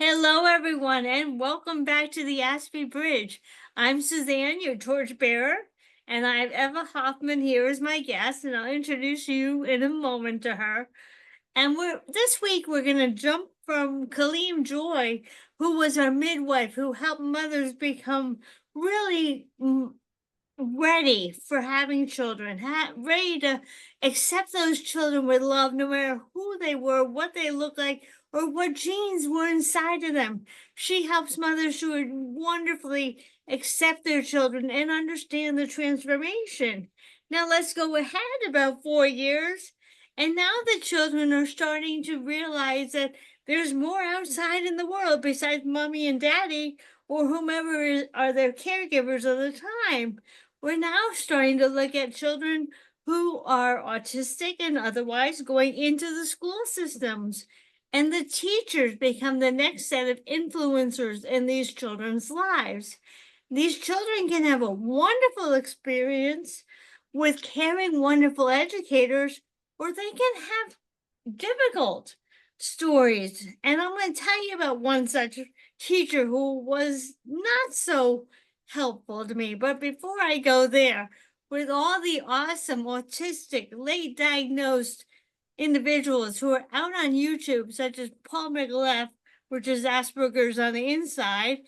Hello, everyone, and welcome back to the Aspie Bridge. I'm Suzanne, your torchbearer, and I have Eva Hoffman here as my guest, and I'll introduce you in a moment to her. And this week we're going to jump from Kaleem Joy, who was our midwife, who helped mothers become really ready for having children, ready to accept those children with love, no matter who they were, what they looked like, or what genes were inside of them. She helps mothers to wonderfully accept their children and understand the transformation. Now let's go ahead about 4 years. And now the children are starting to realize that there's more outside in the world besides mommy and daddy or whomever are their caregivers of the time. We're now starting to look at children who are autistic and otherwise going into the school systems. And the teachers become the next set of influencers in these children's lives. These children can have a wonderful experience with caring, wonderful educators, or they can have difficult stories. And I'm going to tell you about one such teacher who was not so helpful to me. But before I go there, with all the awesome autistic, late diagnosed individuals who are out on YouTube, such as Paul McLeff, which is Asperger's on the inside,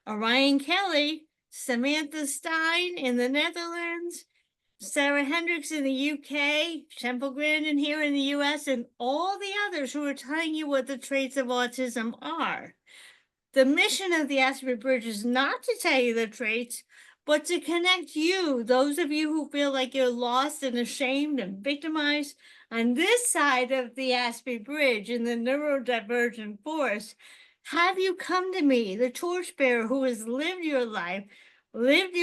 Orion Kelly, Samantha Stein in the Netherlands, Sarah Hendricks in the UK, Temple Grandin here in the US, and all the others who are telling you what the traits of autism are. The mission of the Aspie Bridge is not to tell you the traits, but to connect you, those of you who feel like you're lost and ashamed and victimized, on this side of the Aspie Bridge in the neurodivergent forest. Have you come to me, the torchbearer who has lived your life, lived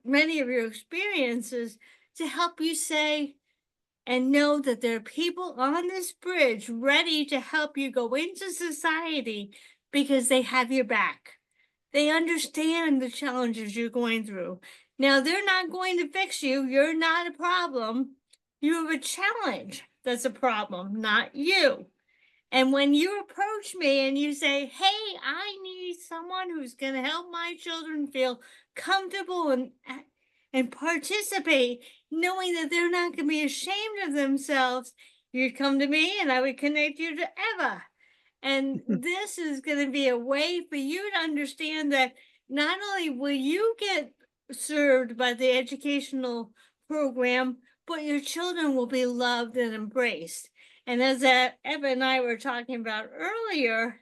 many of your experiences, to help you say and know that there are people on this bridge ready to help you go into society because they have your back. They understand the challenges you're going through. Now, they're not going to fix you. You're not a problem. You have a challenge that's a problem, not you. And when you approach me and you say, hey, I need someone who's going to help my children feel comfortable and participate, knowing that they're not going to be ashamed of themselves, you'd come to me and I would connect you to Eva. And this is going to be a way for you to understand that not only will you get served by the educational program, but your children will be loved and embraced. And as Eva and I were talking about earlier,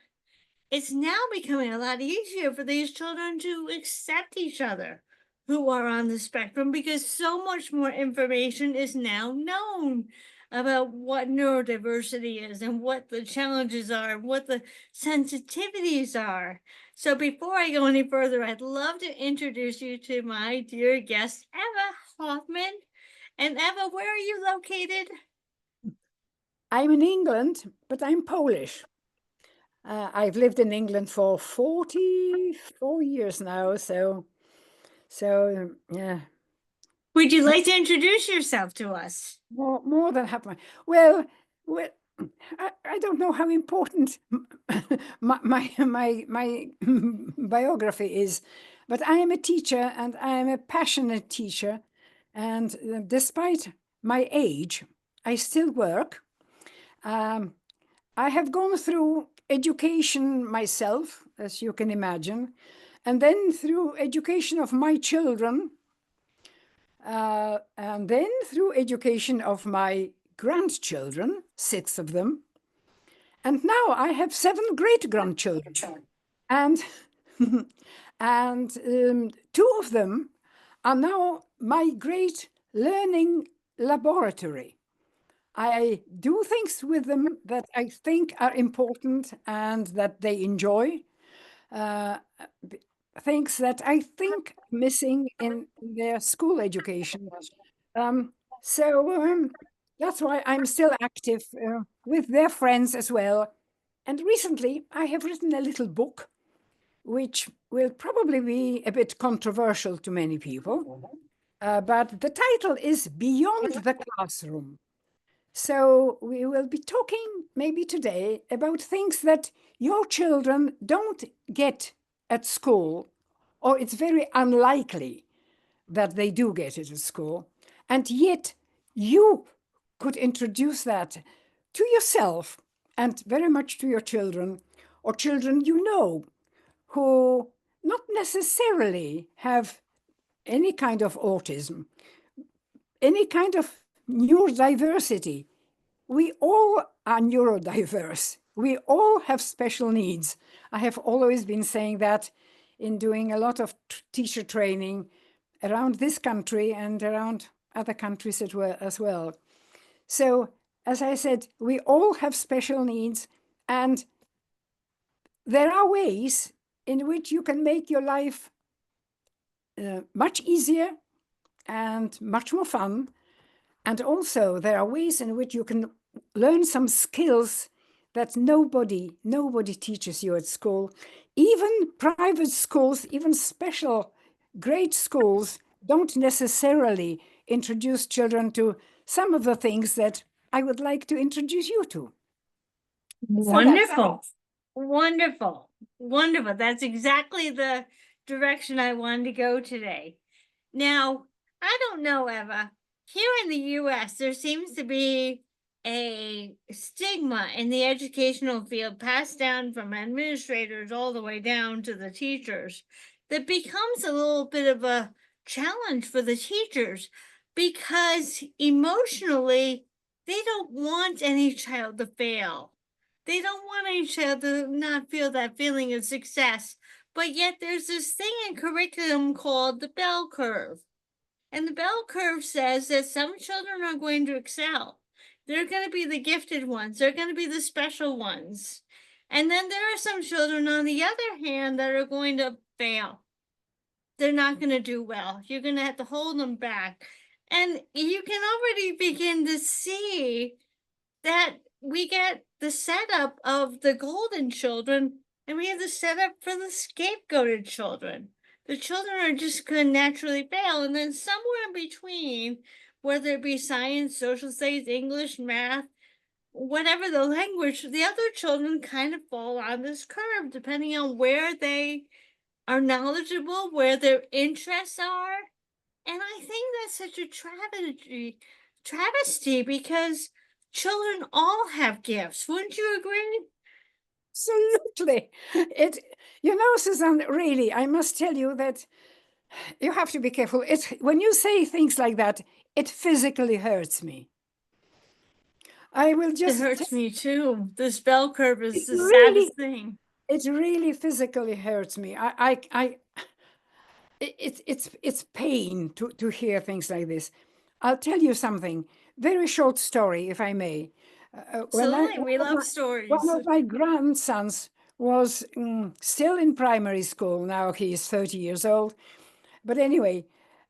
it's now becoming a lot easier for these children to accept each other who are on the spectrum because so much more information is now known about what neurodiversity is and what the challenges are, and what the sensitivities are. So before I go any further, I'd love to introduce you to my dear guest, Eva Hoffman. And Eva, where are you located? I'm in England, but I'm Polish. I've lived in England for 44 years now, so yeah. Would you like to introduce yourself to us? More than half my well, I don't know how important my biography is, but I am a teacher and I am a passionate teacher, and despite my age, I still work. I have gone through education myself, as you can imagine, and then through education of my children, and then through education of my grandchildren, 6 of them. And now I have 7 great-grandchildren. And, and 2 of them are now my great learning laboratory. I do things with them that I think are important and that they enjoy. Things that I think missing in their school education. So that's why I'm still active with their friends as well. And recently I have written a little book, which will probably be a bit controversial to many people. But the title is Beyond the Classroom. So we will be talking maybe today about things that your children don't get at school, or it's very unlikely that they do get it at school. And yet you could introduce that to yourself and very much to your children, or children you know who not necessarily have any kind of autism, any kind of neurodiversity. We all are neurodiverse. We all have special needs. I have always been saying that in doing a lot of teacher training around this country and around other countries as well. So, as I said, we all have special needs, and there are ways in which you can make your life much easier and much more fun. And also there are ways in which you can learn some skills that nobody teaches you at school. Even private schools, even special great schools don't necessarily introduce children to some of the things that I would like to introduce you to. Wonderful. Wonderful. Wonderful. That's exactly the direction I wanted to go today. Now, I don't know, Eva. Here in the US, there seems to be a stigma in the educational field passed down from administrators all the way down to the teachers that becomes a little bit of a challenge for the teachers because emotionally, they don't want any child to fail. They don't want any child to not feel that feeling of success. But yet there's this thing in curriculum called the bell curve. And the bell curve says that some children are going to excel. They're going to be the gifted ones. They're going to be the special ones. And then there are some children, on the other hand, that are going to fail. They're not going to do well. You're going to have to hold them back. And you can already begin to see that we get the setup of the golden children and we have the setup for the scapegoated children. The children are just going to naturally fail. And then somewhere in between, whether it be science, social studies, English, math, whatever the language, the other children kind of fall on this curve, depending on where they are knowledgeable, where their interests are. And I think that's such a travesty because children all have gifts. Wouldn't you agree? Absolutely. Suzanne, really, I must tell you that you have to be careful. When you say things like that, it physically hurts me. I will just. It hurts me too. This bell curve is the really, saddest thing. It really physically hurts me. It's pain to hear things like this. I'll tell you something. Very short story, if I may. Absolutely, we love stories. One of my grandsons was still in primary school. Now he is 30 years old. But anyway,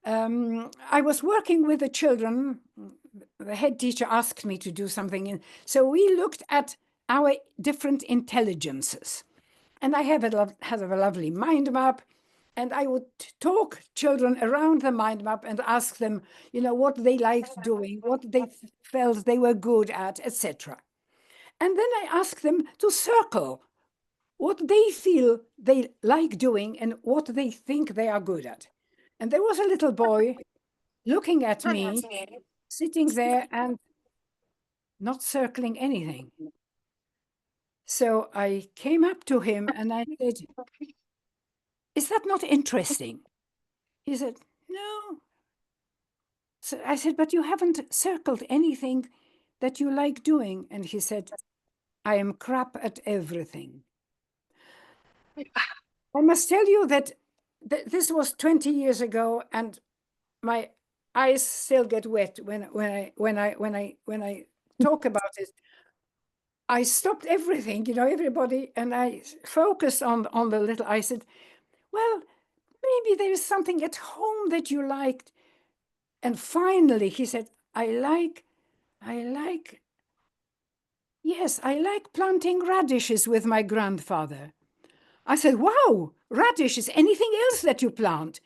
I was working with the children. The head teacher asked me to do something. And so we looked at our different intelligences. And I had a lovely mind map. And I would talk children around the mind map and ask them, what they liked doing, what they felt they were good at, etc. And then I asked them to circle what they feel they like doing and what they think they are good at. And there was a little boy looking at me, sitting there and not circling anything. So I came up to him and I said, "Is that not interesting?" He said, "No." So I said, "But you haven't circled anything that you like doing." And he said, "I am crap at everything." I must tell you that this was 20 years ago, and my eyes still get wet when I talk about it. I stopped everything, everybody, and I focused on the little. I said, "Well, maybe there is something at home that you liked." And finally, he said, yes, I like planting radishes with my grandfather." I said, "Wow, radishes, anything else that you plant?"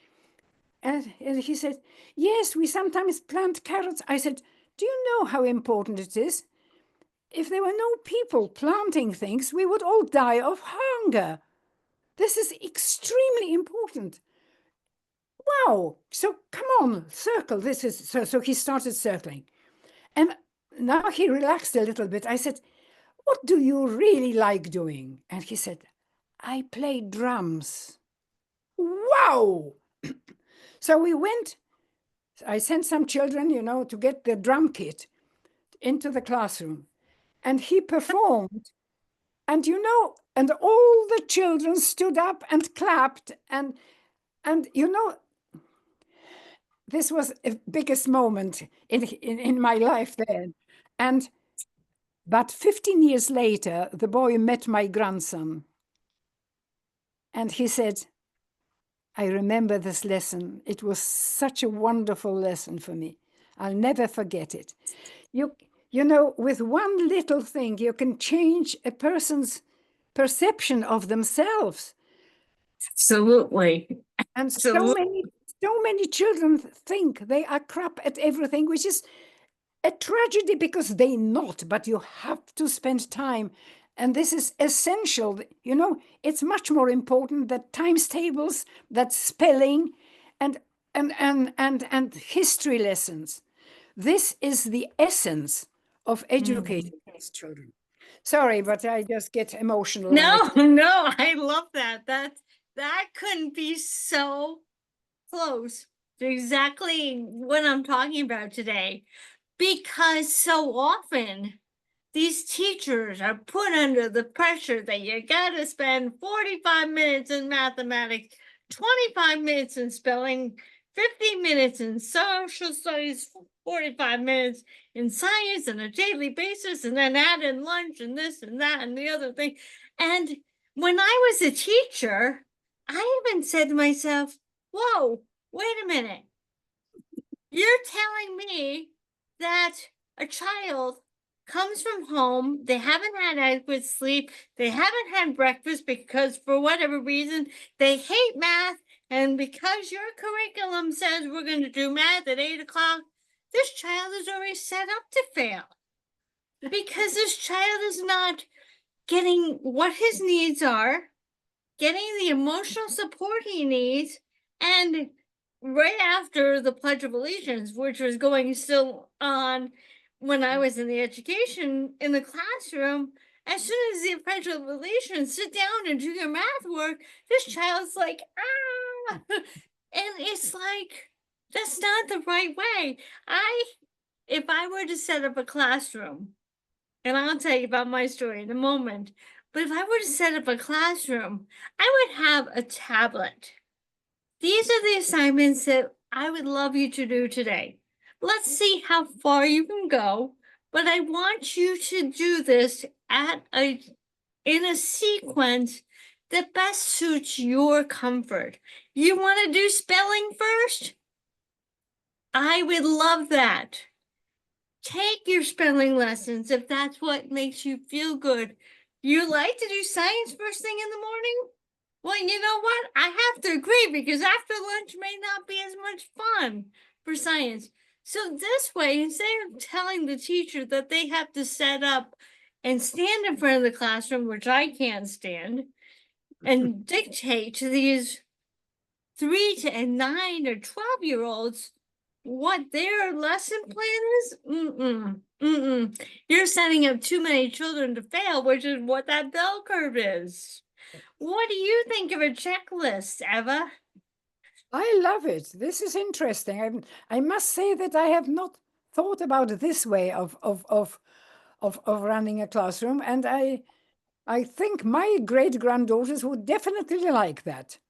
And he said, "Yes, we sometimes plant carrots." I said, do you know how important it is? If there were no people planting things, we would all die of hunger. This is extremely important. Wow. So come on, circle. This is so he started circling. And now he relaxed a little bit. I said, what do you really like doing? And he said, I play drums. Wow. So we went, I sent some children, to get the drum kit into the classroom. And he performed. And and all the children stood up and clapped. And this was a biggest moment in my life then. But 15 years later, the boy met my grandson. And he said, I remember this lesson. It was such a wonderful lesson for me. I'll never forget it. With one little thing, you can change a person's perception of themselves. Absolutely. And Absolutely. so many children think they are crap at everything, which is a tragedy because they not, but you have to spend time. And this is essential. It's much more important that times tables, that spelling, and history lessons. This is the essence of educating these children. Sorry, but I just get emotional when I No, talk. no, I love that. That couldn't be so close to exactly what I'm talking about today. Because so often these teachers are put under the pressure that you gotta spend 45 minutes in mathematics, 25 minutes in spelling, 50 minutes in social studies, 45 minutes in science on a daily basis, and then add in lunch and this and that and the other thing. And when I was a teacher, I even said to myself, whoa, wait a minute. You're telling me that a child comes from home, they haven't had adequate sleep, they haven't had breakfast because for whatever reason they hate math, and because your curriculum says we're going to do math at 8 o'clock, this child is already set up to fail because this child is not getting what his needs are, getting the emotional support he needs, and right after the Pledge of Allegiance, which was going still on when I was in the education in the classroom, as soon as the Pledge of Allegiance, sit down and do your math work, this child's like, ah, and it's like, that's not the right way. If I were to set up a classroom, and I'll tell you about my story in a moment, but if I were to set up a classroom, I would have a tablet. These are the assignments that I would love you to do today. Let's see how far you can go, but I want you to do this in a sequence that best suits your comfort. You want to do spelling first? I would love that. Take your spelling lessons if that's what makes you feel good. You like to do science first thing in the morning? Well, you know what? I have to agree because after lunch may not be as much fun for science. So this way, instead of telling the teacher that they have to set up and stand in front of the classroom, which I can't stand, and dictate to these 3 to 9 or 12-year-olds what their lesson plan is, you're setting up too many children to fail, which is what that bell curve is. What do you think of a checklist, Eva? I love it. This is interesting. I must say that I have not thought about this way of running a classroom, and I think my great granddaughters would definitely like that.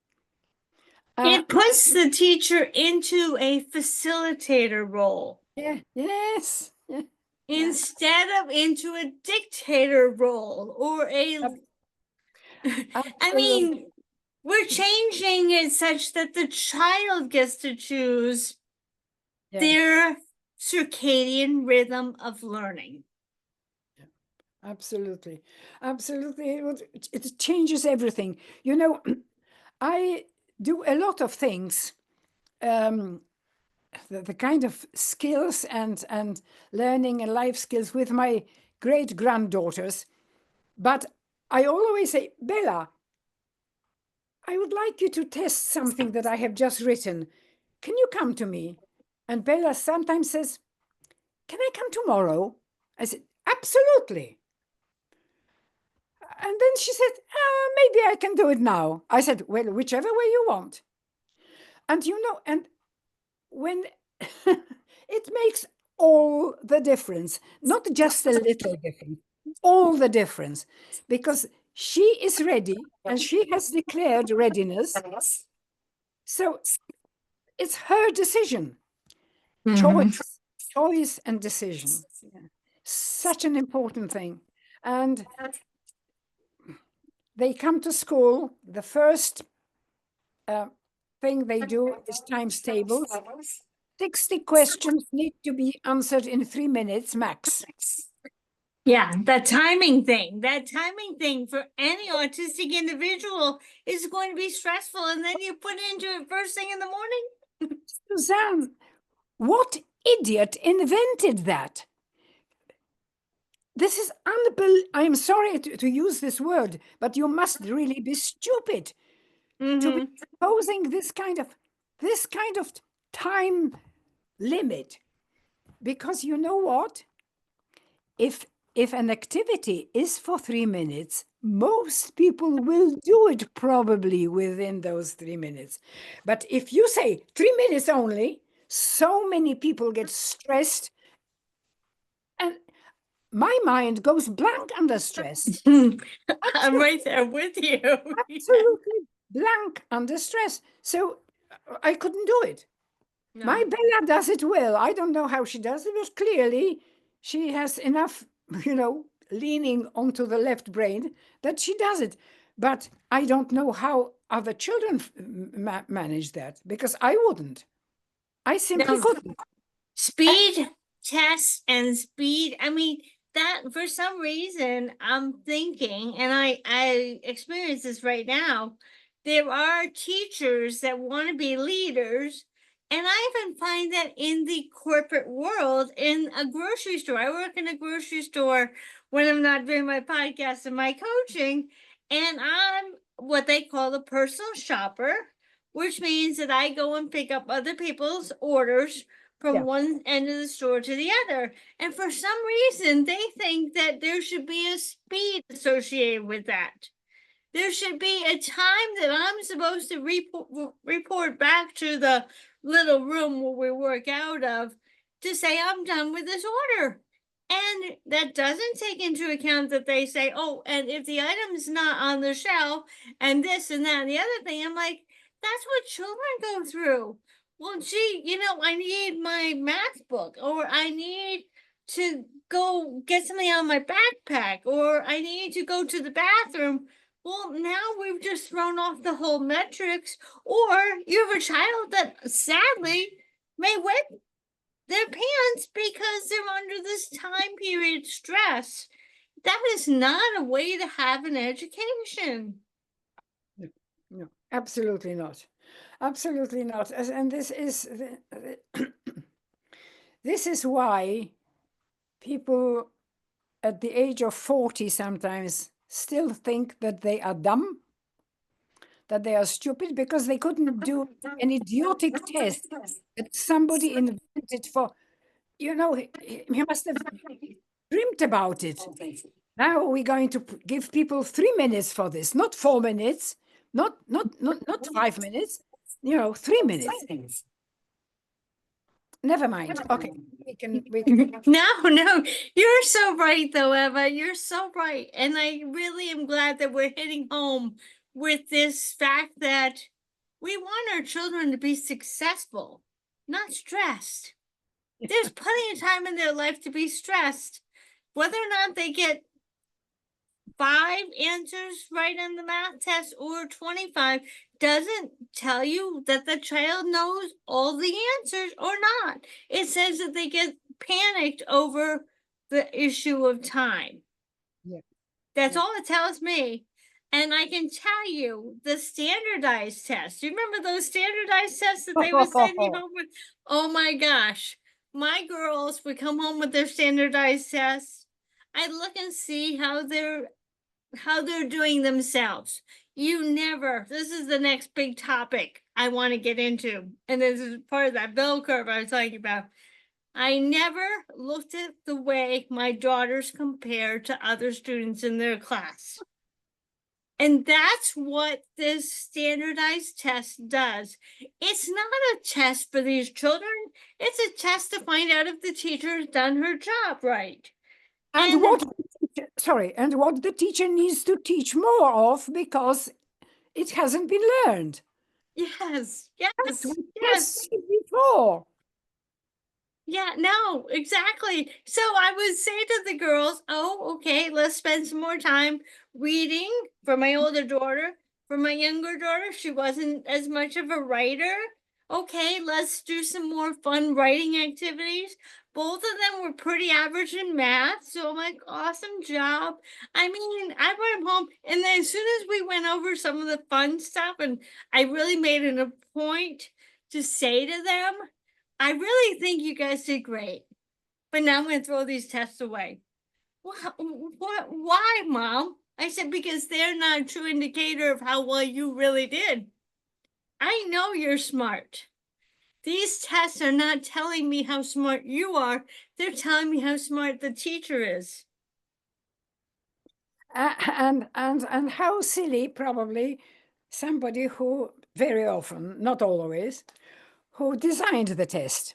It puts the teacher into a facilitator role. Yeah, yes. Yeah. Instead of into a dictator role or I mean, we're changing it such that the child gets to choose their circadian rhythm of learning. Absolutely. Absolutely. It changes everything. I do a lot of things the kind of skills and learning and life skills with my great granddaughters. But I always say, Bella, I would like you to test something that I have just written. Can you come to me? And Bella sometimes says, can I come tomorrow? I said, absolutely. And then she said, maybe I can do it now. I said, well, whichever way you want. And and when it makes all the difference, not just a little difference, all the difference, because she is ready and she has declared readiness. So it's her decision. Choice and decision. Yeah. Such an important thing. And they come to school, the first thing they do is times tables. 60 questions need to be answered in 3 minutes max. Yeah, that timing thing for any autistic individual is going to be stressful. And then you put into it first thing in the morning. Suzanne, what idiot invented that? This is unbelievable. I'm sorry to use this word, but you must really be stupid to be imposing this kind of time limit. Because you know what? If an activity is for 3 minutes, most people will do it probably within those 3 minutes. But if you say 3 minutes only, so many people get stressed. And my mind goes blank under stress. I'm right there with you. Absolutely blank under stress. So I couldn't do it. No. My Bella does it well. I don't know how she does it, but clearly she has enough, leaning onto the left brain that she does it. But I don't know how other children manage that, because I wouldn't. I simply couldn't. Speed tests and speed. I mean, that for some reason I'm thinking, and I experience this right now, there are teachers that want to be leaders. And I even find that in the corporate world, in a grocery store. I work in a grocery store when I'm not doing my podcast and my coaching, and I'm what they call a personal shopper, which means that I go and pick up other people's orders from one end of the store to the other. And for some reason, they think that there should be a speed associated with that. There should be a time that I'm supposed to report back to the little room where we work out of to say I'm done with this order. And that doesn't take into account that they say, oh, and if the item's not on the shelf and this and that and the other thing, I'm like, that's what children go through. Well, gee, I need my math book, or I need to go get something out of my backpack, or I need to go to the bathroom. Well, now we've just thrown off the whole metrics. Or you have a child that sadly may wet their pants because they're under this time period stress. That is not a way to have an education. No, absolutely not. Absolutely not. And this is this is why people at the age of 40 sometimes still think that they are dumb, that they are stupid, because they couldn't do an idiotic test that somebody invented for, he must have dreamed about it. Now we're going to give people 3 minutes for this, not 4 minutes, not 5 minutes, 3 minutes. Never mind. Okay, we can. No, you're so right though, Eva. You're so right. And I really am glad that we're hitting home with this fact that we want our children to be successful, not stressed. There's plenty of time in their life to be stressed. Whether or not they get 5 answers right on the math test or 25 doesn't tell you that the child knows all the answers or not. It says that they get panicked over the issue of time. Yeah. That's all it tells me. And I can tell you the standardized tests. You remember those standardized tests that they would send you home with? Oh my gosh. My girls would come home with their standardized tests. I'd look and see how they're doing themselves. This is the next big topic I want to get into. And this is part of that bell curve I was talking about. I never looked at the way my daughters compared to other students in their class. And that's what this standardized test does. It's not a test for these children. It's a test to find out if the teacher has done her job right. And what the teacher needs to teach more of because it hasn't been learned. Yes, That's what yes. before. Yeah, no, exactly. So I would say to the girls, oh, okay, let's spend some more time reading for my older daughter. For my younger daughter, she wasn't as much of a writer. Okay, let's do some more fun writing activities. Both of them were pretty average in math, so I'm like, awesome job. I mean, I went home, and then as soon as we went over some of the fun stuff, and I really made it a point to say to them, I really think you guys did great, but now I'm going to throw these tests away. What? Why, Mom? I said, because they're not a true indicator of how well you really did. I know you're smart. These tests are not telling me how smart you are. They're telling me how smart the teacher is. And how silly, probably, somebody who very often, not always, who designed the test.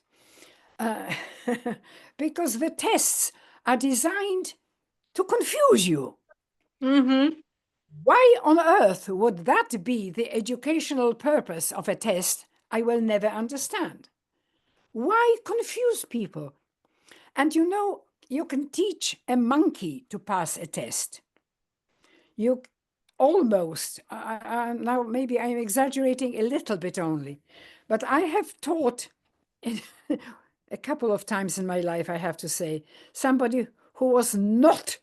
Because the tests are designed to confuse you. Mm-hmm. Why on earth would that be the educational purpose of a test? I will never understand. Why confuse people? And you can teach a monkey to pass a test. You almost, now maybe I'm exaggerating a little bit only, but I have taught a couple of times in my life, I have to say, somebody who was not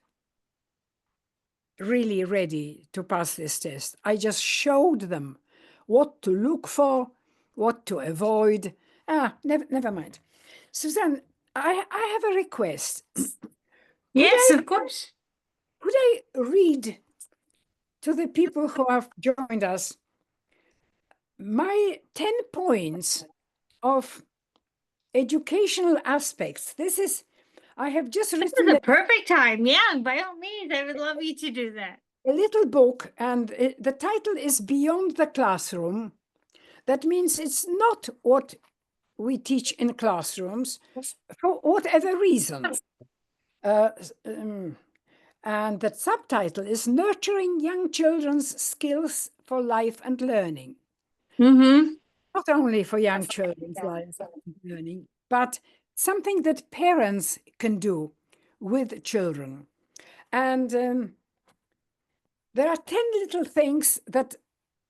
really ready to pass this test. I just showed them what to look for, what to avoid. Never mind. Suzanne, I have a request. Yes, of course. Could I read to the people who have joined us my 10 points of educational aspects? I have just This is written the perfect time. Yeah, by all means, I would love you to do that. a little book, and the title is Beyond the Classroom. That means it's not what we teach in classrooms for whatever reason. And the subtitle is Nurturing Young Children's Skills for Life and Learning. Mm-hmm. Not only for young children's life and learning, but something that parents can do with children. And there are 10 little things that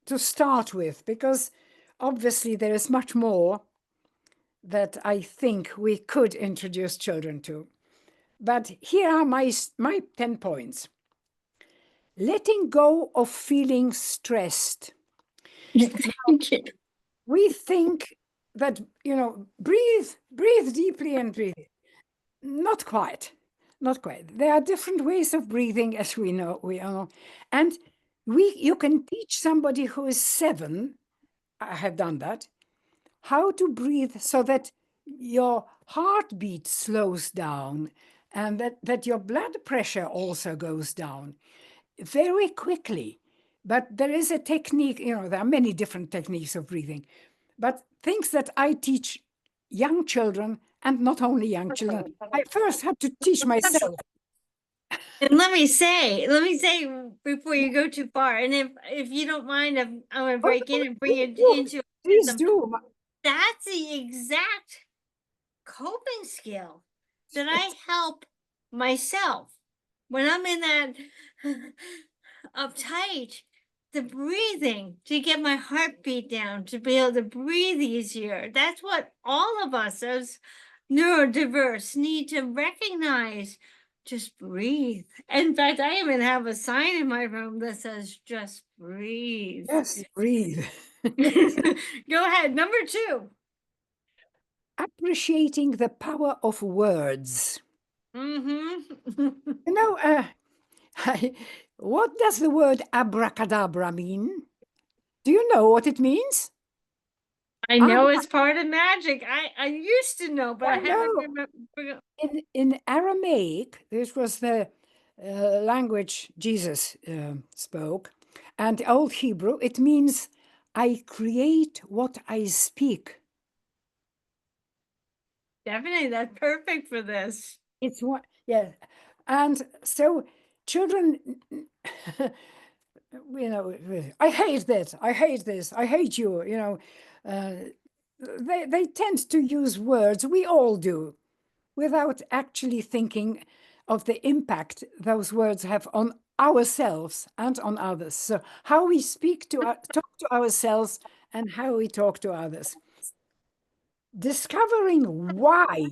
to start with, because obviously there is much more that I think we could introduce children to. But here are my 10 points. Letting go of feeling stressed. We think that, breathe deeply and breathe. Not quite. Not quite. There are different ways of breathing, as we know. And you can teach somebody who is 7, I have done that, how to breathe so that your heartbeat slows down and that your blood pressure also goes down very quickly. But there is a technique, there are many different techniques of breathing, but things that I teach young children, and not only young children, I first had to teach myself. And let me say before you go too far, and if you don't mind, I'm going to break in and bring it into Please do. That's the exact coping skill that I help myself when I'm in that uptight. The breathing to get my heartbeat down, to be able to breathe easier. That's what all of us as neurodiverse need to recognize. Just breathe. In fact, I even have a sign in my room that says, just breathe. Yes, breathe. Go ahead. Number 2. Appreciating the power of words. Mm-hmm. You know, what does the word abracadabra mean? Do you know what it means? I know it's part of magic. I used to know, but I I haven't know. remembered. In Aramaic, this was the language Jesus spoke, and Old Hebrew, it means I create what I speak. Definitely, that's perfect for this. It's what, yeah. And so children, you know, I hate this, I hate this, I hate you, you know. They tend to use words, we all do, without actually thinking of the impact those words have on ourselves and on others. So how we speak to talk to ourselves and how we talk to others. Discovering why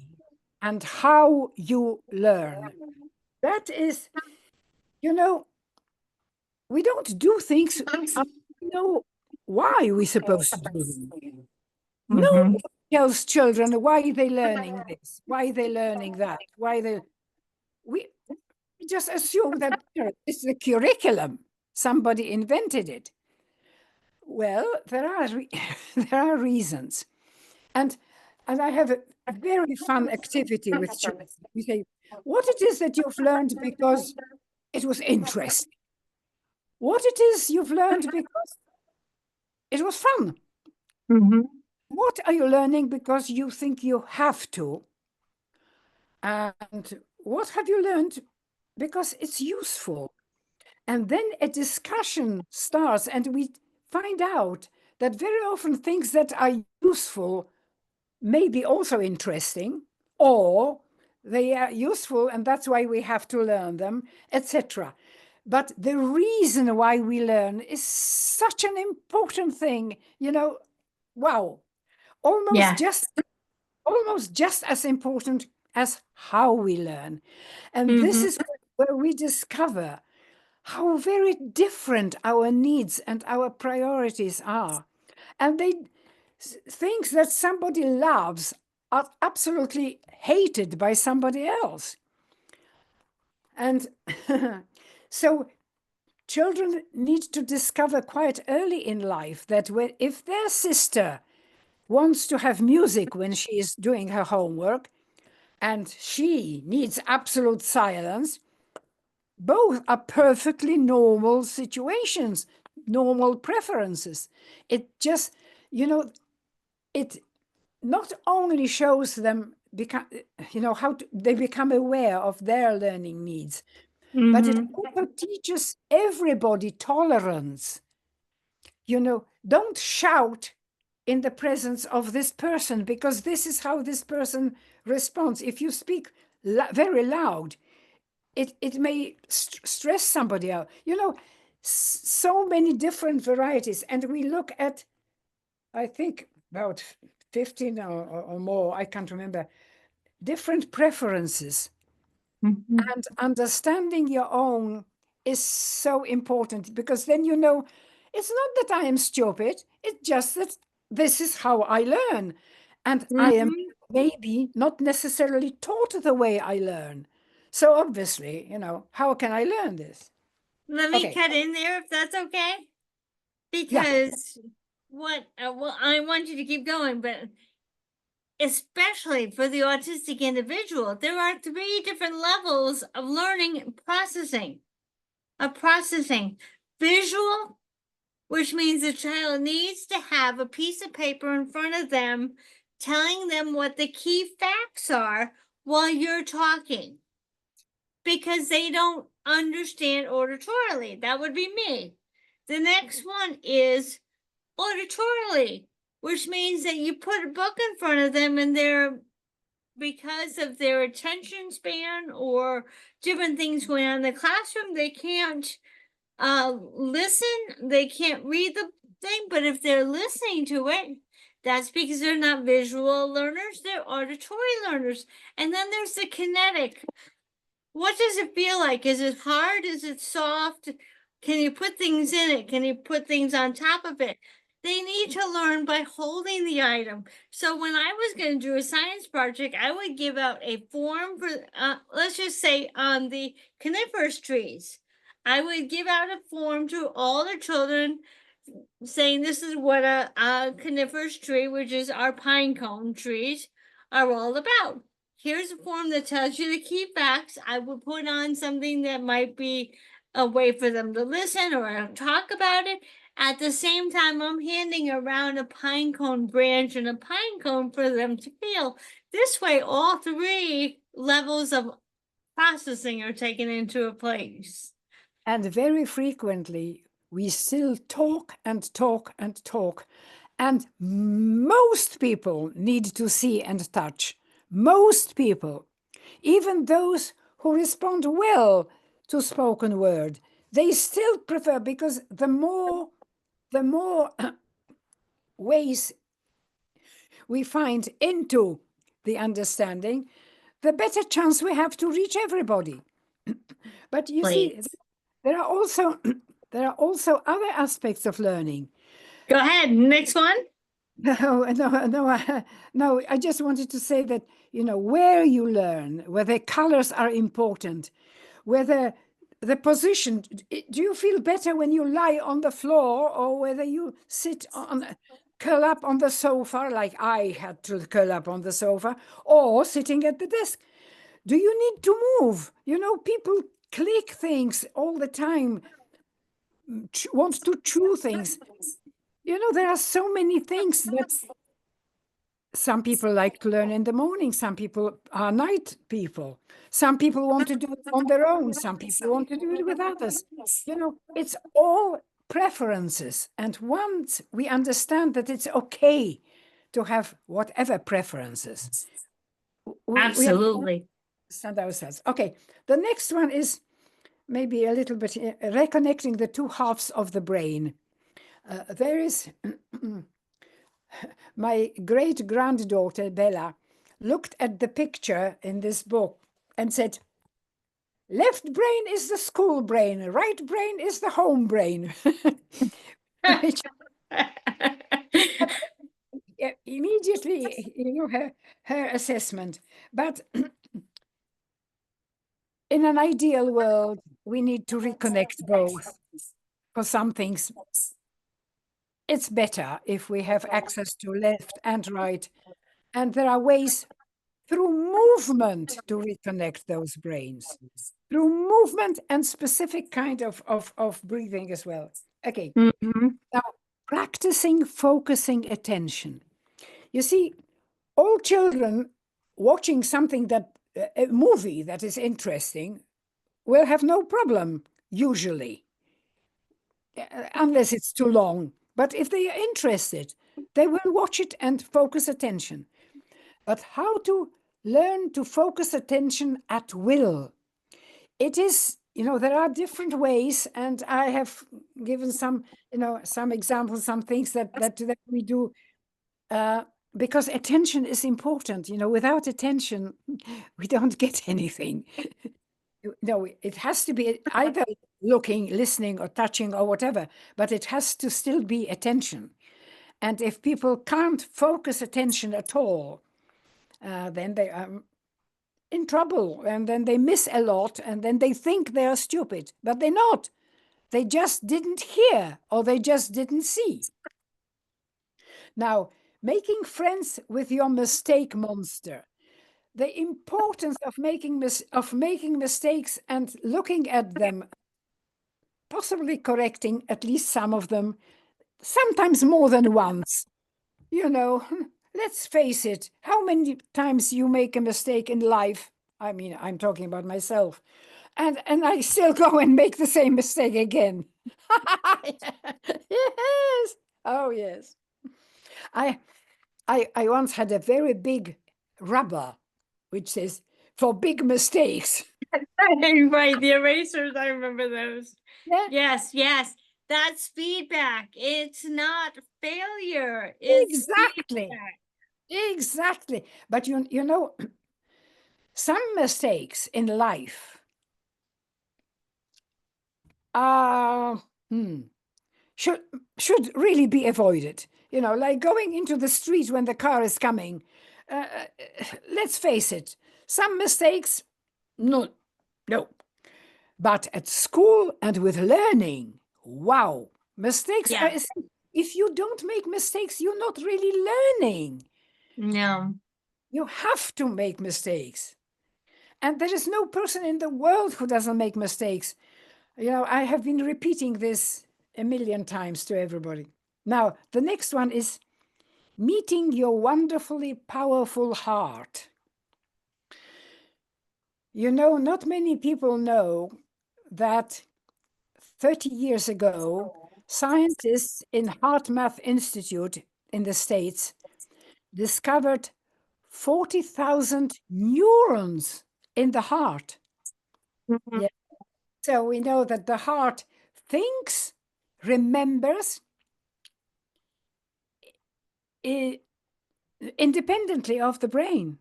and how you learn. That is, you know, we don't do things unless we know why we're supposed to do them. Mm-hmm. Nobody tells children why they're learning this, why they're learning that, why they we just assume that it's the curriculum. Somebody invented it. Well, there are there are reasons, and I have a very fun activity with children. We say, what it is that you've learned because it was interesting. What it is you've learned because it was fun. Mm-hmm. What are you learning because you think you have to? And what have you learned because it's useful? And then a discussion starts, and we find out that very often things that are useful may be also interesting, or they are useful, and that's why we have to learn them, etc. But the reason why we learn is such an important thing, you know, wow, almost Yeah. just almost just as important as how we learn. And this Mm-hmm. is where we discover how very different our needs and our priorities are. And things that somebody loves are absolutely hated by somebody else. And so children need to discover quite early in life that if their sister wants to have music when she is doing her homework and she needs absolute silence, both are perfectly normal situations, normal preferences. It just, you know, it not only shows them become, you know, they become aware of their learning needs, but it Mm-hmm. also teaches everybody tolerance. You know, don't shout in the presence of this person because this is how this person responds. If you speak very loud, it may stress somebody out. You know, so many different varieties. And we look at, I think, about 15 or more, I can't remember, different preferences. Mm-hmm. And understanding your own is so important because then you know it's not that I am stupid, it's just that this is how I learn. And I am Mm-hmm. maybe not necessarily taught the way I learn. So obviously, you know, how can I learn this? Let me Okay, cut in there if that's okay. yeah. Because well, I want you to keep going, but especially for the autistic individual, there are 3 different levels of learning processing. Visual, which means the child needs to have a piece of paper in front of them telling them what the key facts are while you're talking because they don't understand auditorily. That would be me. The next one is auditorily, which means that you put a book in front of them and because of their attention span or different things going on in the classroom, they can't listen, they can't read the thing, but if they're listening to it, that's because they're not visual learners, they're auditory learners. And then there's the kinetic, what does it feel like? Is it hard? Is it soft? Can you put things in it? Can you put things on top of it? They need to learn by holding the item. So when I was going to do a science project, I would give out a form for, let's just say on the coniferous trees. I would give out a form to all the children saying this is what a coniferous tree, which is our pine cone trees, are all about. Here's a form that tells you the key facts. I would put on something that might be a way for them to listen or talk about it. At the same time, I'm handing around a pine cone branch and a pine cone for them to feel. This way, all three levels of processing are taken into a place. And very frequently, we still talk and talk and talk. And most people need to see and touch. Most people, even those who respond well to spoken word, they still prefer, because the more ways we find into the understanding, the better chance we have to reach everybody. But you see, there are also there are also other aspects of learning. Go ahead, next one. No. I just wanted to say that, where you learn, whether colors are important, whether the position. Do you feel better when you lie on the floor, or whether you curl up on the sofa, like I had to curl up on the sofa, or sitting at the desk? Do you need to move? People click things all the time, want to chew things. There are so many things that some people like to learn in the morning. Some people are night people. Some people want to do it on their own. Some people want to do it with others. It's all preferences. And once we understand that it's okay to have whatever preferences, we Absolutely. understand ourselves. Okay, the next one is maybe a little bit reconnecting the two halves of the brain. There is my great-granddaughter, Bella, looked at the picture in this book and said, left brain is the school brain, right brain is the home brain. Which, immediately, her assessment. But in an ideal world, we need to reconnect both. For some things, it's better if we have access to left and right. And there are ways through movement to reconnect those brains, through movement and specific kind of breathing as well. Okay, now practicing focusing attention. You see, all children watching something a movie that is interesting will have no problem, usually, unless it's too long. But if they are interested, they will watch it and focus attention. But how to learn to focus attention at will? It is, there are different ways, and I have given some examples, some things that we do, because attention is important. Without attention, we don't get anything. No, it has to be either looking, listening, or touching, or whatever, but it has to still be attention. And if people can't focus attention at all, then they are in trouble, and then they miss a lot, and then they think they are stupid, but they're not. They just didn't hear, or they just didn't see. Now, making friends with your mistake monster. The importance of making mistakes and looking at them, possibly correcting at least some of them, sometimes more than once. Let's face it, how many times you make a mistake in life? I mean, I'm talking about myself. And I still go and make the same mistake again. Yes. Oh, yes. I once had a very big rubber which says, for big mistakes. Right, the erasers, I remember those. Yeah. Yes. That's feedback. It's not failure. It's Exactly. feedback. Exactly. But some mistakes in life uh, hmm, should should really be avoided. You know, like going into the street when the car is coming. Uh, let's face it, some mistakes, no. But at school and with learning, wow, mistakes are. Yeah. If you don't make mistakes, you're not really learning. No. You have to make mistakes. And there is no person in the world who doesn't make mistakes. You know, I have been repeating this a million times to everybody. Now, the next one is meeting your wonderfully powerful heart. You know, not many people know that 30 years ago, scientists in HeartMath Institute in the States discovered 40,000 neurons in the heart. Mhm. Yeah. So we know that the heart thinks, remembers independently of the brain.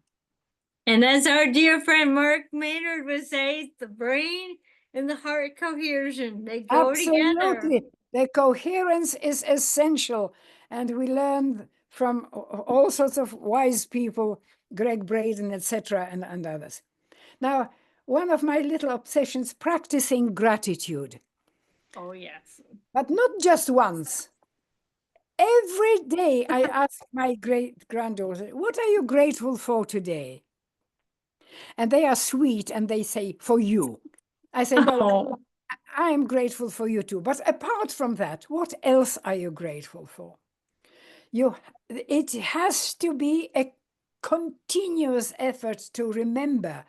And as our dear friend Mark Maynard would say, the brain and the heart cohesion, they go together. Absolutely. The coherence is essential. And we learn from all sorts of wise people, Greg Braden, etc., and others. Now, one of my little obsessions, practicing gratitude, Oh, yes. but not just once. Every day I ask my great granddaughter, what are you grateful for today? And they are sweet and they say, for you. I say, well, Oh, I am grateful for you too. But apart from that, what else are you grateful for? It has to be a continuous effort to remember,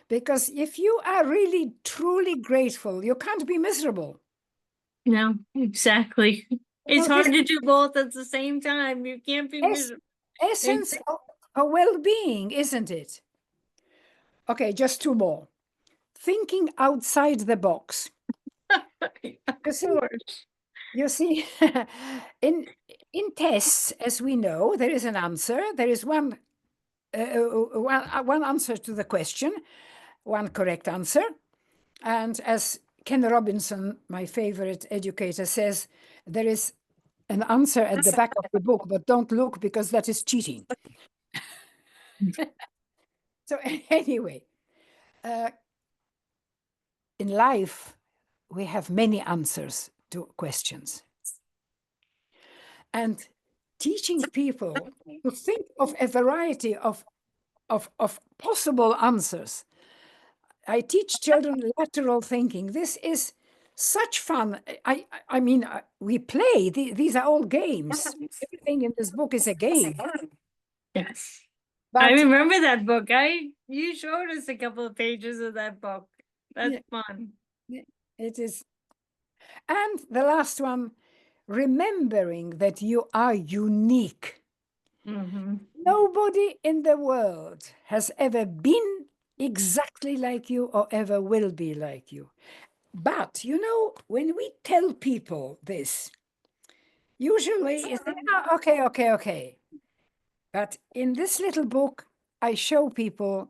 because if you are really truly grateful, you can't be miserable. no, exactly. You It's know, hard this to do both at the same time. You can't be is miserable. essence of well-being, isn't it? Okay, just two more. Thinking outside the box. Of You see, course. you see, in in tests, as we know, there is an answer. There is one answer to the question, one correct answer. And as Ken Robinson, my favorite educator, says, there is an answer at the back of the book, but don't look because that is cheating. So, anyway, uh, in life, we have many answers to questions. And teaching people to think of a variety of possible answers. I teach children lateral thinking. This is such fun. I mean, we play. These are all games. Everything in this book is a game. Yes. I But remember that book. You showed us a couple of pages of that book. That's yeah, fun. it is. And the last one, remembering that you are unique. Mm-hmm. Nobody in the world has ever been exactly like you or ever will be like you. But, you know, when we tell people this, usually it's, okay. But in this little book, I show people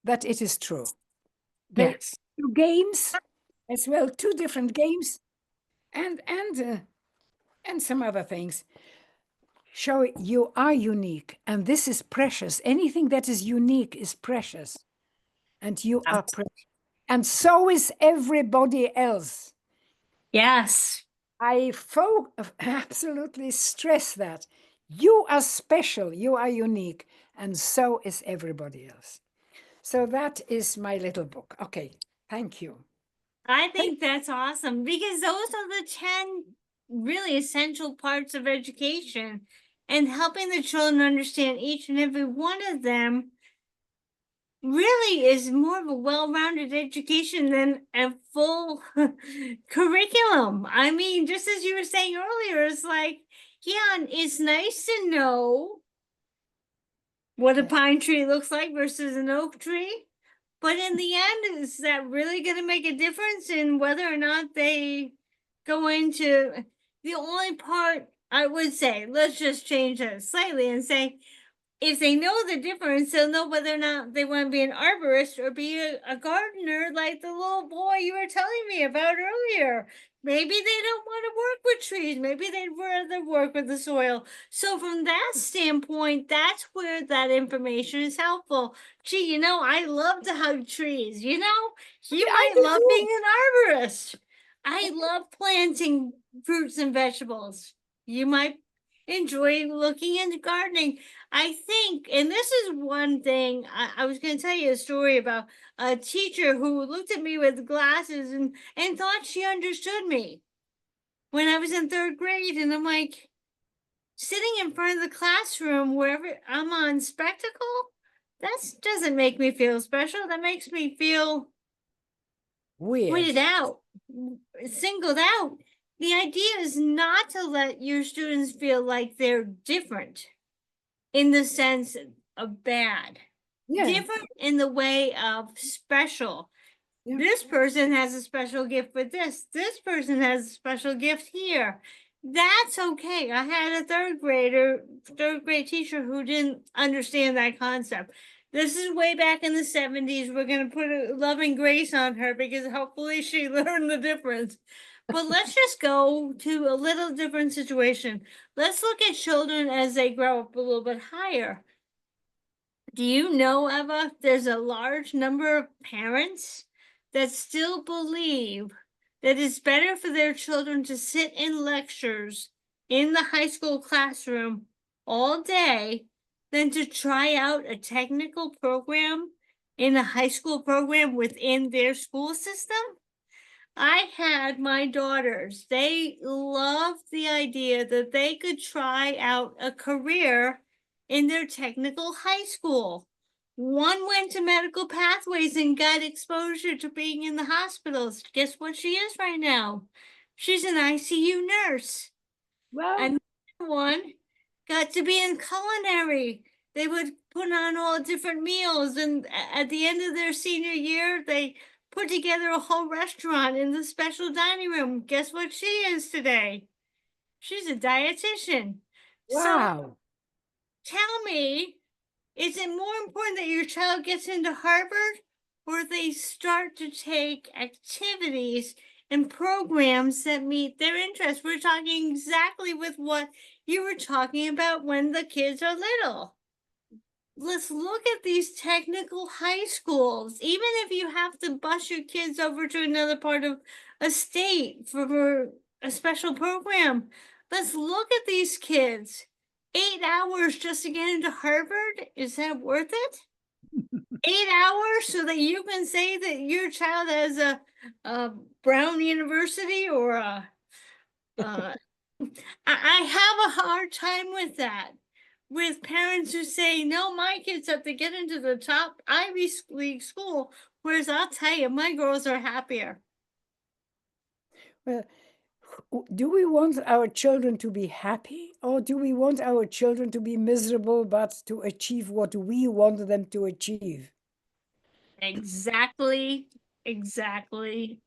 that it is true. They Yes. do games as well, two different games, and some other things. Show you are unique, and this is precious. Anything that is unique is precious, and you are precious, and so is everybody else. Yes. I absolutely stress that you are special, you are unique, and so is everybody else. So that is my little book. Okay, thank you. I Thank think that's awesome because those are the 10 really essential parts of education, and helping the children understand each and every one of them really is more of a well-rounded education than a full curriculum. I mean, just as you were saying earlier, it's like, yeah, it's nice to know what a Yes. pine tree looks like versus an oak tree. But in the end, is that really going to make a difference in whether or not they go into the only part I would say, let's just change that slightly and say, if they know the difference, they'll know whether or not they want to be an arborist or be a gardener, like the little boy you were telling me about earlier. Maybe they don't want to work with trees. Maybe they'd rather work with the soil. So from that standpoint, that's where that information is helpful. Gee, I love to hug trees. You I might do love being too. an arborist. I love planting fruits and vegetables. You might enjoy looking into gardening. I think, and this is one thing, I was going to tell you a story about a teacher who looked at me with glasses and thought she understood me when I was in third grade. And I'm like, sitting in front of the classroom wherever I'm on spectacle, that doesn't make me feel special. That makes me feel Weird. pointed out, singled out. The idea is not to let your students feel like they're different in the sense of bad, Yeah. different in the way of special. Yeah. This person has a special gift for this. This person has a special gift here. That's okay. I had a third grade teacher who didn't understand that concept. This is way back in the 70s. We're going to put a loving grace on her because hopefully she learned the difference. But let's just go to a little different situation. Let's look at children as they grow up a little bit higher. Do you know, Eva, there's a large number of parents that still believe that it's better for their children to sit in lectures in the high school classroom all day than to try out a technical program in a high school program within their school system? I had my daughters, they loved the idea that they could try out a career in their technical high school. One went to medical pathways and got exposure to being in the hospitals. Guess what she is right now? She's an ICU nurse. Well, Another one got to be in culinary. They would put on all different meals, and at the end of their senior year, they put together a whole restaurant in the special dining room. Guess what she is today? She's a dietitian. So wow. tell me, is it more important that your child gets into Harvard or they start to take activities and programs that meet their interests? We're talking exactly with what you were talking about when the kids are little. Let's look at these technical high schools. Even if you have to bus your kids over to another part of a state for a special program, let's look at these kids. 8 hours just to get into Harvard, is that worth it? 8 hours so that you can say that your child has a Brown University or I have a hard time with that. With parents who say, no, my kids have to get into the top Ivy League school, whereas I'll tell you, my girls are happier. Well, do we want our children to be happy, or do we want our children to be miserable but to achieve what we want them to achieve? Exactly. Yes.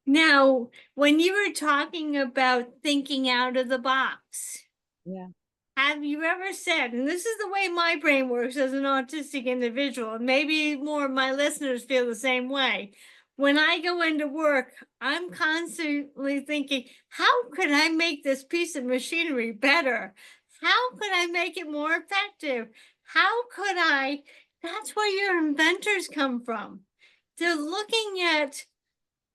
Now, when you were talking about thinking out of the box, Yeah. have you ever said, and this is the way my brain works as an autistic individual, and maybe more of my listeners feel the same way. When I go into work, I'm constantly thinking, how could I make this piece of machinery better? How could I make it more effective? How could I? That's where your inventors come from. They're looking at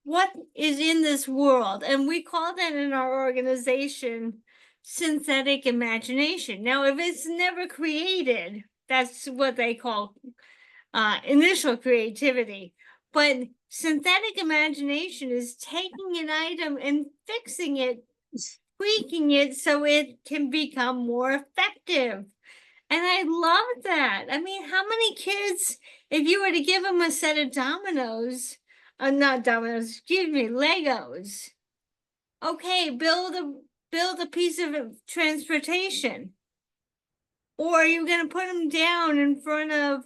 what is in this world, and we call that in our organization synthetic imagination. Now, if it's never created, that's what they call initial creativity. But synthetic imagination is taking an item and fixing it, tweaking it so it can become more effective. And I love that. I mean, how many kids, if you were to give them a set of dominoes, not dominoes, excuse me, Legos. Okay, build a piece of transportation. Or are you going to put them down in front of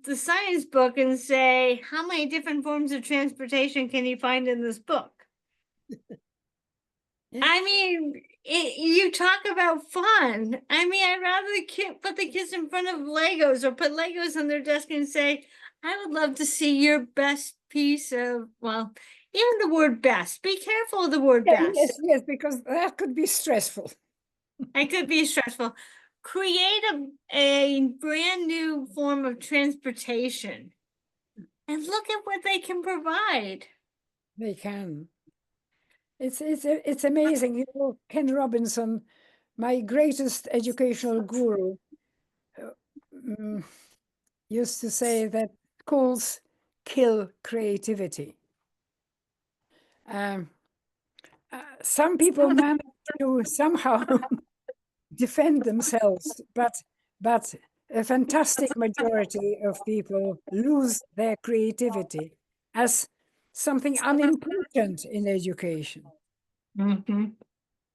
the science book and say, how many different forms of transportation can you find in this book? Yeah. I mean, you talk about fun. I mean, I'd rather put the kids in front of Legos or put Legos on their desk and say, I would love to see your best piece of, well, even the word best. Be careful of the word Yeah, best. yes, yes, because that could be stressful. It could be stressful. Create a brand new form of transportation and look at what they can provide. They can. It's amazing. You know, Ken Robinson, my greatest educational guru, uh, mm, used to say that schools kill creativity. Um, some people manage to somehow defend themselves, but a fantastic majority of people lose their creativity as something unimportant in education, Mm-hmm.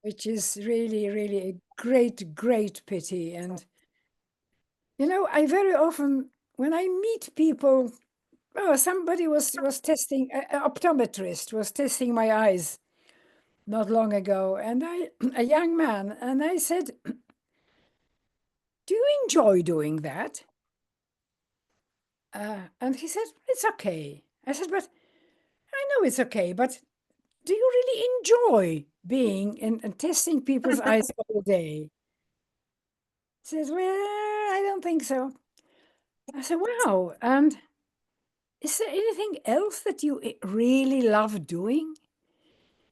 which is really, really a great, great pity. And, you know, I very often, when I meet people, oh, somebody was testing, an optometrist was testing my eyes not long ago, and a young man, and I said, do you enjoy doing that? And he said, it's okay. I said, but I know it's okay, but do you really enjoy being and testing people's eyes all day? He says, well, I don't think so. I said, wow. And is there anything else that you really love doing?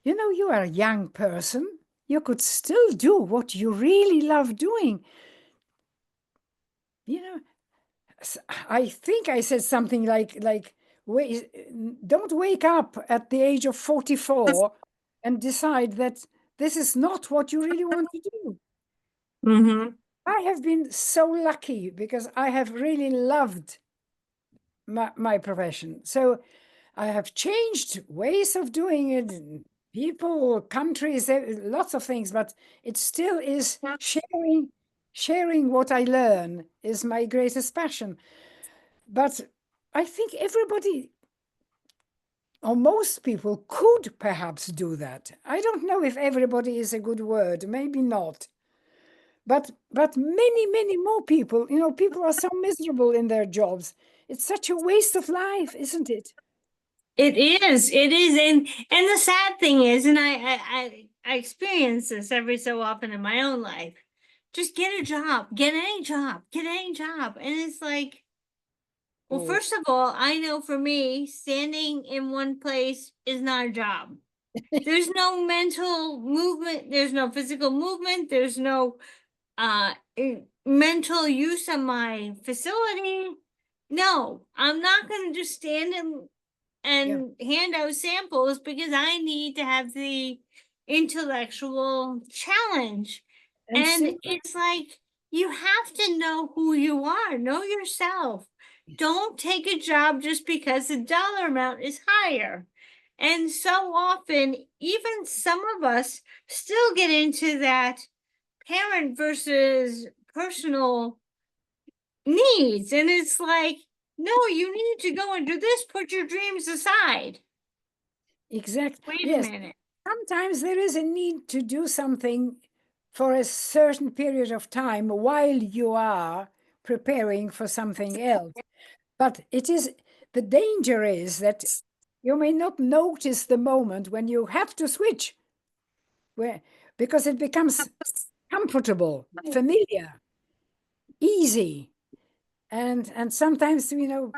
You know, you are a young person. You could still do what you really love doing. You know, I think I said something like wait, don't wake up at the age of 44 and decide that this is not what you really want to do. Mm-hmm. I have been so lucky because I have really loved my profession. So I have changed ways of doing it, people, countries, lots of things, but it still is sharing what I learn is my greatest passion. But I think everybody or most people could perhaps do that. I don't know if everybody is a good word, maybe not. But many more people, you know, people are so miserable in their jobs. It's such a waste of life, isn't it? It is, and the sad thing is, and I experience this every so often in my own life. Just get a job, get any job, get any job, and it's like, well, Oh, first of all, I know for me, standing in one place is not a job. There's no mental movement, there's no physical movement, there's no mental use of my facility. No, I'm not going to just stand yeah. and hand out samples because I need to have the intellectual challenge. And And see, it's like you have to know who you are, know yourself. yes, Don't take a job just because the dollar amount is higher. And so often, even some of us still get into that parent versus personal needs. And it's like, no, you need to go and do this, put your dreams aside. exact. Wait a Yes. minute. Sometimes there is a need to do something for a certain period of time while you are preparing for something else. But it is the danger is that you may not notice the moment when you have to switch, where because it becomes comfortable, familiar, easy, and sometimes you know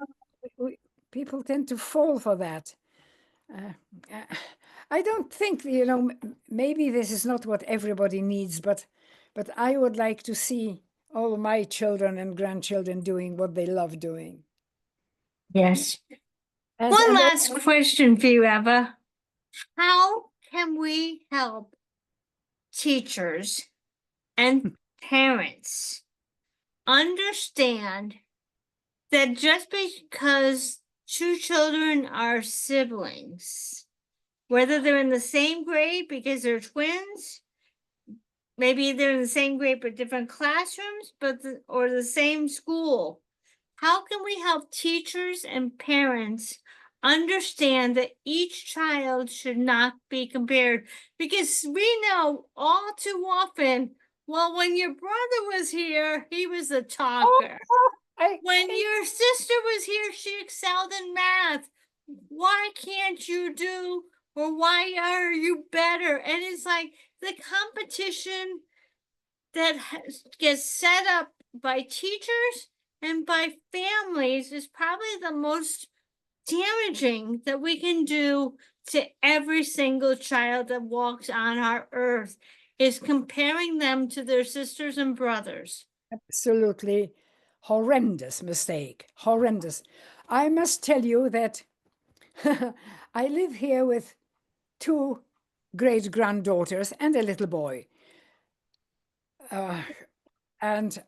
people tend to fall for that. Uh, uh, I don't think you know maybe this is not what everybody needs, but I would like to see all my children and grandchildren doing what they love doing. Yes. And One and last question for you, Eva. How can we help teachers and parents understand that just because two children are siblings, whether they're in the same grade because they're twins, maybe they're in the same grade but different classrooms, or the same school. How can we help teachers and parents understand that each child should not be compared, because we know all too often, well, when your brother was here, he was a talker. When your sister was here, she excelled in math. Why can't you do, or why are you better? And it's like the competition that gets set up by teachers and by families is probably the most damaging that we can do to every single child that walks on our earth, is comparing them to their sisters and brothers. Absolutely horrendous mistake. Horrendous. I must tell you that I live here with 2 great-granddaughters and a little boy. And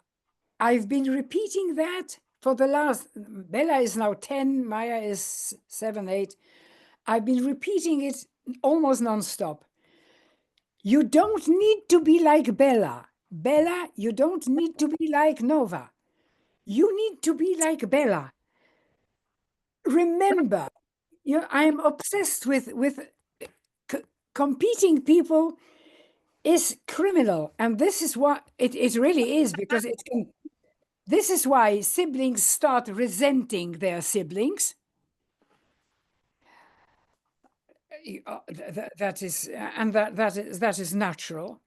I've been repeating that for the last, Bella is now 10, Maya is 7, 8. I've been repeating it almost nonstop. You don't need to be like Bella. Bella, you don't need to be like Nova. You need to be like Bella. Remember, I'm obsessed with competing people is criminal. And this is what it really is, because it can. This is why siblings start resenting their siblings. That is natural.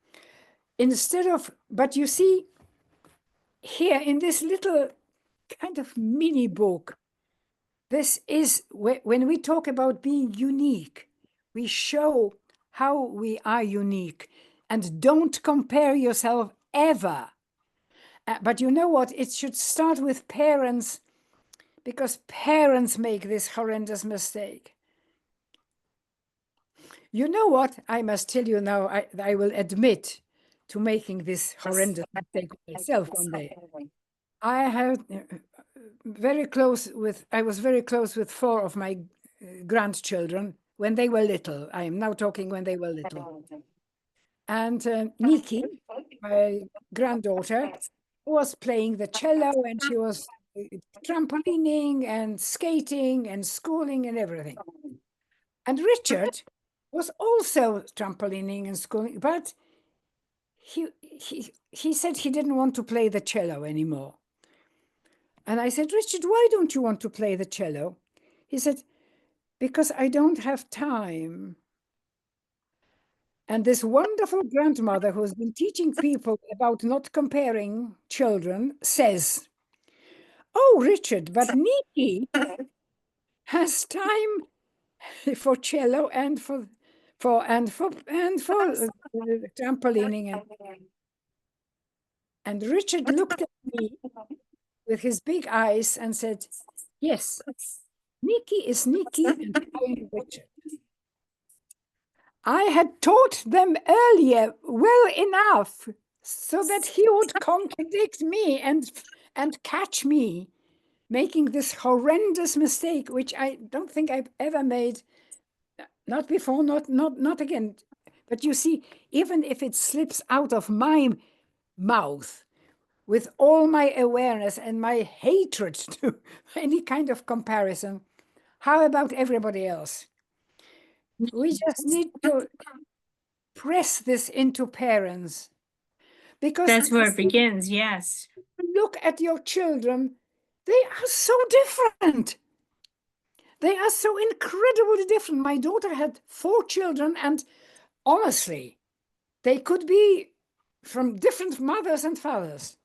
Instead of, but you see, here in this little kind of mini book, this is when we talk about being unique, we show how we are unique, and don't compare yourself ever. But you know what? It should start with parents, because parents make this horrendous mistake. You know what? I must tell you now, I will admit to making this horrendous mistake myself one day. I had I was very close with 4 of my grandchildren when they were little. I am now talking when they were little. And Nikki, my granddaughter, was playing the cello, and she was trampolining and skating and schooling and everything. And Richard was also trampolining and schooling, but he said he didn't want to play the cello anymore. And I said, Richard, why don't you want to play the cello? He said, because I don't have time. And this wonderful grandmother who's been teaching people about not comparing children says, oh, Richard, but Nikki has time for cello and for trampolining. And Richard looked at me with his big eyes and said, yes, Nikki is Nikki and I am Richard. I had taught them earlier well enough so that he would contradict me and catch me making this horrendous mistake, which I don't think I've ever made, not before, not again. But you see, even if it slips out of my mouth, with all my awareness and my hatred to any kind of comparison, how about everybody else? We just need to press this into parents, because that's where it begins. Yes. Look at your children. They are so different. They are so incredibly different. My daughter had 4 children, and honestly, they could be from different mothers and fathers,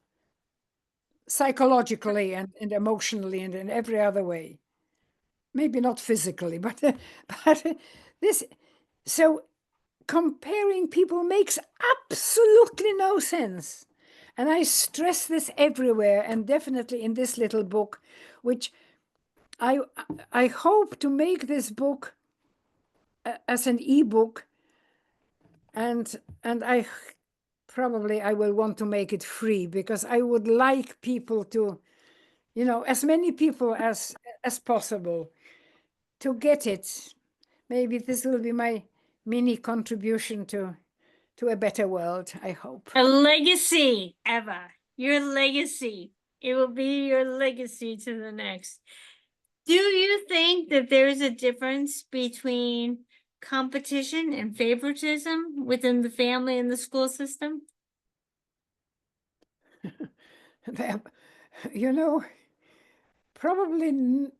psychologically and emotionally and in every other way. Maybe not physically, but this. So comparing people makes absolutely no sense. And I stress this everywhere, and definitely in this little book, which I hope to make this book as an ebook, and I probably I will want to make it free, because I would like people to, as many people as possible to get it. Maybe this will be my mini contribution to a better world, I hope. A legacy, Eva. Your legacy. It will be your legacy to the next. Do you think that there's a difference between competition and favoritism within the family and the school system? There- you know, probably in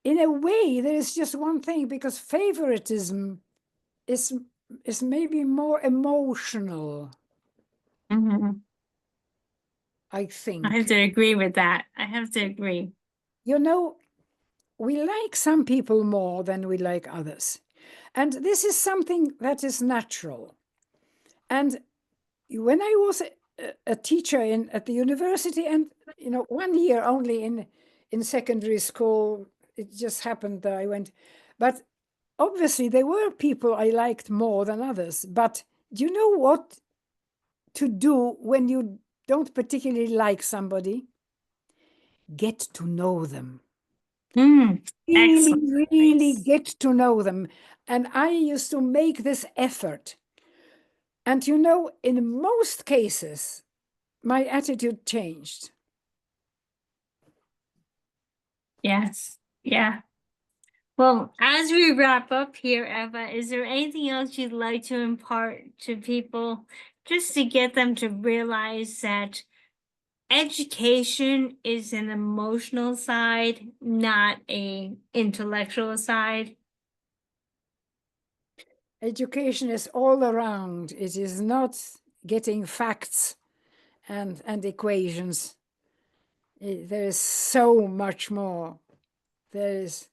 a way, there is just one thing, because favoritism is is maybe more emotional, Mm-hmm. I I have think. to agree with that. I have to agree. You know, we like some people more than we like others. And this is something that is natural. And when I was a teacher at the university, and 1 year only in secondary school, it just happened that I went. But obviously, there were people I liked more than others. But do you know what to do when you don't particularly like somebody? Get to know them. Excellent Really advice. get to know them. And I used to make this effort. And in most cases, my attitude changed. Yes. Yeah. Well, as we wrap up here, Eva, is there anything else you'd like to impart to people just to get them to realize that education is an emotional side, not a intellectual side? Education is all around. It is not getting facts and equations. There is so much more. There is,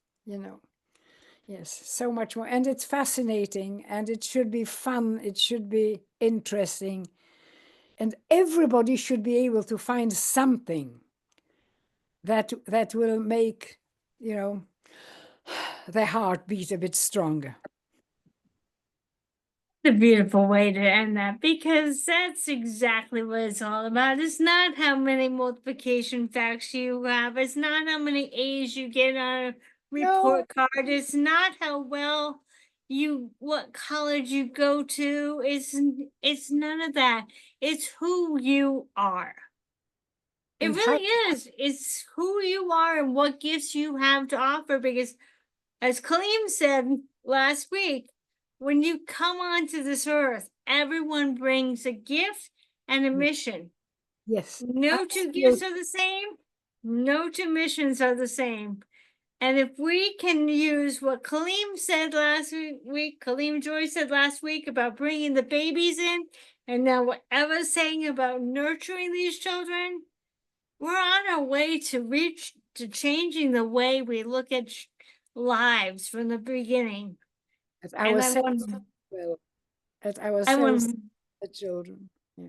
yes, so much more. And it's fascinating, and it should be fun. It should be interesting. And everybody should be able to find something that will make, their heart beat a bit stronger. A beautiful way to end that, because that's exactly what it's all about. It's not how many multiplication facts you have. It's not how many A's you get on a No, report card. It's not how well what college you go to. It's none of that. It's who you are. It and how really is. It's who you are and what gifts you have to offer, because as Kaleem said last week, when you come onto this earth, everyone brings a gift and a mission. yes, No two gifts absolutely. are the same, no two missions are the same. And if we can use what Kaleem said last week, Kaleem Joy said last week about bringing the babies in, and now what Eva's saying about nurturing these children, we're on our way to reach to changing the way we look at lives from the beginning. At And ourselves, well, at I ourselves, want, the children. Yeah.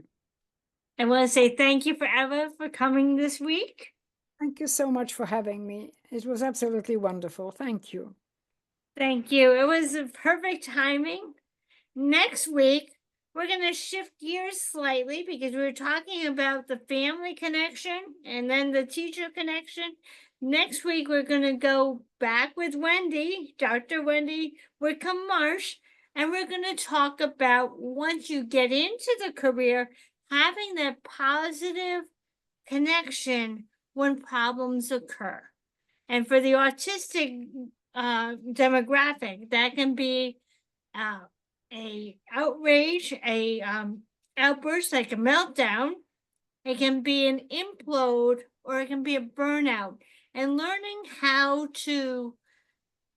I want to say thank you for Eva for coming this week. Thank you so much for having me. It was absolutely wonderful. Thank you. Thank you. It was a perfect timing. Next week, we're going to shift gears slightly because we were talking about the family connection and then the teacher connection. Next week, we're going to go back with Wendy, Dr. Wendy Whitcomb Marsh, and we're going to talk about once you get into the career, having that positive connection when problems occur. And for the autistic demographic, that can be a outrage, a outburst, like a meltdown. It can be an implode, or it can be a burnout. And learning how to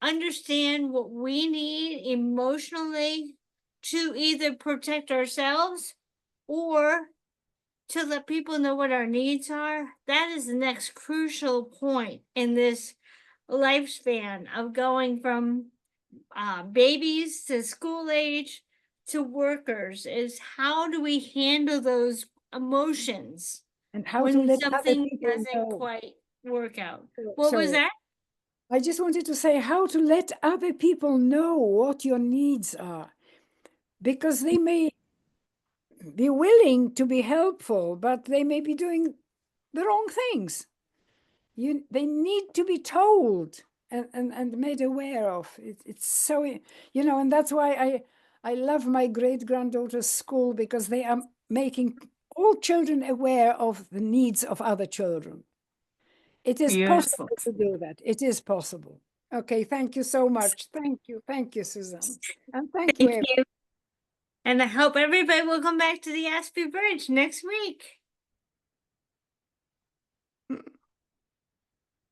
understand what we need emotionally to either protect ourselves or to let people know what our needs are, that is the next crucial point in this lifespan of going from babies to school age to workers, is how do we handle those emotions And how to when let other something people doesn't know. quite work out. What was Sorry. that? I just wanted to say how to let other people know what your needs are, because they may be willing to be helpful, but they may be doing the wrong things. They need to be told and made aware of. It's so, and that's why I love my great-granddaughter's school, because they are making all children aware of the needs of other children. It is Beautiful. possible to do that. It is possible. Okay, thank you so much. Thank you. Thank you, Suzanne. And thank you, Thank Eva. you. And I hope everybody will come back to the Aspie Bridge next week.